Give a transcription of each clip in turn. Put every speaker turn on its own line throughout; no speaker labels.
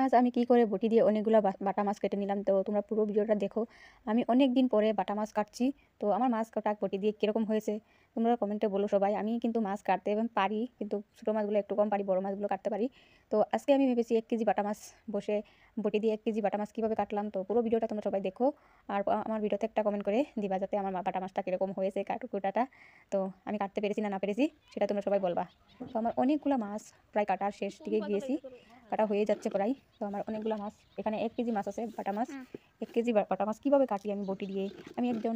আজ আমি কি করে বটি দিয়ে অনেকগুলো বাটা মাছ কেটে নিলাম, তো তোমরা পুরো ভিডিওটা দেখো। আমি অনেক দিন পরে বাটা মাছ কাটছি, তো আমার মাছ কাটা বটি দিয়ে কীরকম হয়েছে তোমরা কমেন্টে বলো সবাই। আমি কিন্তু মাছ কাটতে এবং পারি, কিন্তু ছোটো মাছগুলো একটু কম পারি, বড় মাছগুলো কাটতে পারি। তো আজকে আমি ভেবেছি 1 কেজি বাটা মাছ বসে বটি দিয়ে 1 কেজি বাটা মাছ কীভাবে কাটলাম। তো পুরো ভিডিওটা তোমরা সবাই দেখো, আর আমার ভিডিওতে একটা কমেন্ট করে দিবা যাতে আমার বাটা মাছটা কীরকম হয়েছে কাটাটা। তো আমি কাটতে পেরেছি না পেরেছি সেটা তোমরা সবাই বলবা। তো আমার অনেকগুলো মাছ প্রায় কাটার শেষ দিকে গিয়েছি, কাটা হয়ে যাচ্ছে প্রায়। তো আমার অনেকগুলো মাছ, এখানে 1 কেজি মাছ আছে বাটা মাছ। 1 কেজি বাটা মাছ কীভাবে কাটি আমি বটি দিয়ে? আমি একজন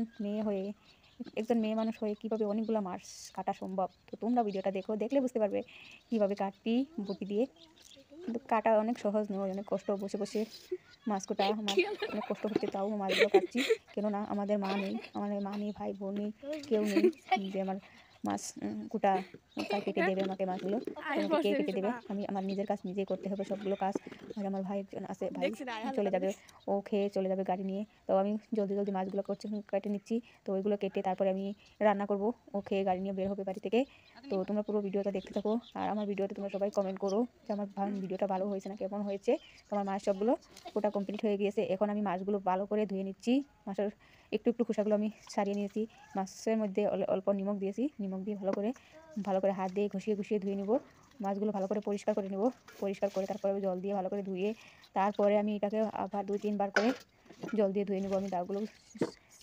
মেয়ে মানুষ হয়ে কীভাবে অনেকগুলো মাছ কাটা সম্ভব? তো তোমরা ভিডিওটা দেখো, দেখলে বুঝতে পারবে কীভাবে কাটি বটি দিয়ে। কিন্তু কাটা অনেক সহজ নয়, অনেক কষ্ট। বসে বসে মাছ কাটা আমার অনেক কষ্ট হচ্ছে, তাও মাছগুলো কাটছি। কেননা আমাদের মা নেই, ভাই বোন নেই, কেউ নেই যে আমার মাছ কুটা কেটে দেবে আমাকে মাছগুলো। আমাকে কে কেটে দেবে? আমি আমার নিজের কাজ নিজেই করতে হবে সবগুলো কাজ। আর আমার ভাই একজন আছে, ভাই চলে যাবে, ও খেয়ে চলে যাবে গাড়ি নিয়ে। তো আমি জলদি মাছগুলো কেটে নিচ্ছি। তো ওইগুলো কেটে তারপরে আমি রান্না করব, ও খেয়ে গাড়ি নিয়ে বের হবে বাড়ি থেকে। তো তোমরা পুরো ভিডিওটা দেখতে থাকো, আর আমার ভিডিওতে তোমরা সবাই কমেন্ট করো যে আমার ভিডিওটা ভালো হয়েছে না কেমন হয়েছে। তোমার মাছ সবগুলো কোটা কমপ্লিট হয়ে গিয়েছে। এখন আমি মাছগুলো ভালো করে ধুয়ে নিচ্ছি। মাছের একটু খোসাগুলো আমি ছাড়িয়ে নিয়েছি। মাছের মধ্যে অল্প নিমখ দিয়েছি, নিমখ দিয়ে ভালো করে হাত দিয়ে ঘষিয়ে ধুয়ে নেব। মাছগুলো ভালো করে পরিষ্কার করে নেব। পরিষ্কার করে তারপরে জল দিয়ে ভালো করে ধুয়ে তারপরে আমি এটাকে আবার 2-3 বার করে জল দিয়ে ধুয়ে নেব। আমি দাগগুলো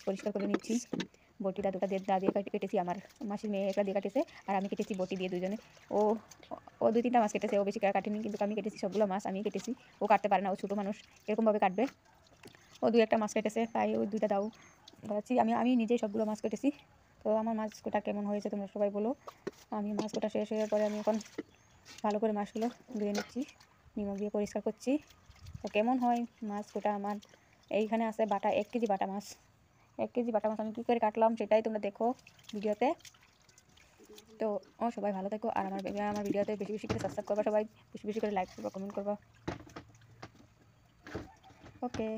পরিষ্কার করে নিচ্ছি। বটিটা দুটো দা দিয়ে কেটেছি, আমার মাসির মেয়ে একটা দিয়ে কাটেছে, আর আমি কেটেছি বটি দিয়ে দুজনে। ও 2-3টা মাছ কেটেছে, ও বেশি কাটেনি, কিন্তু আমি কেটেছি সবগুলো মাছ আমি কেটেছি। ও কাটতে পারে না, ও ছোটো মানুষ, এরকমভাবে কাটবে। ও 2-1টা মাছ কেটেছে, তাই ওই 2টা দাও কাটাচ্ছি। আমি নিজেই সবগুলো মাছ কেটেছি। তো আমার মাছ কোটা কেমন হয়েছে তোমরা সবাই বলো। আমি মাছ কোটা শেষ হওয়ার পরে আমি এখন ভালো করে মাছগুলো ধুয়ে নিচ্ছি, নিমখ দিয়ে পরিষ্কার করছি। তো কেমন হয় মাছ কোটা আমার? এইখানে আছে 1 কেজি বাটা মাছ। 1 কেজি বাটা মাছ আমি কী করে কাটলাম সেটাই তোমরা দেখো ভিডিওতে। তো সবাই ভালো থেকো, আর আমার ভিডিওতে বেশি করে সাবস্ক্রাইব করবা, সবাই বেশি করে লাইক করবা, কমেন্ট করবা। ওকে।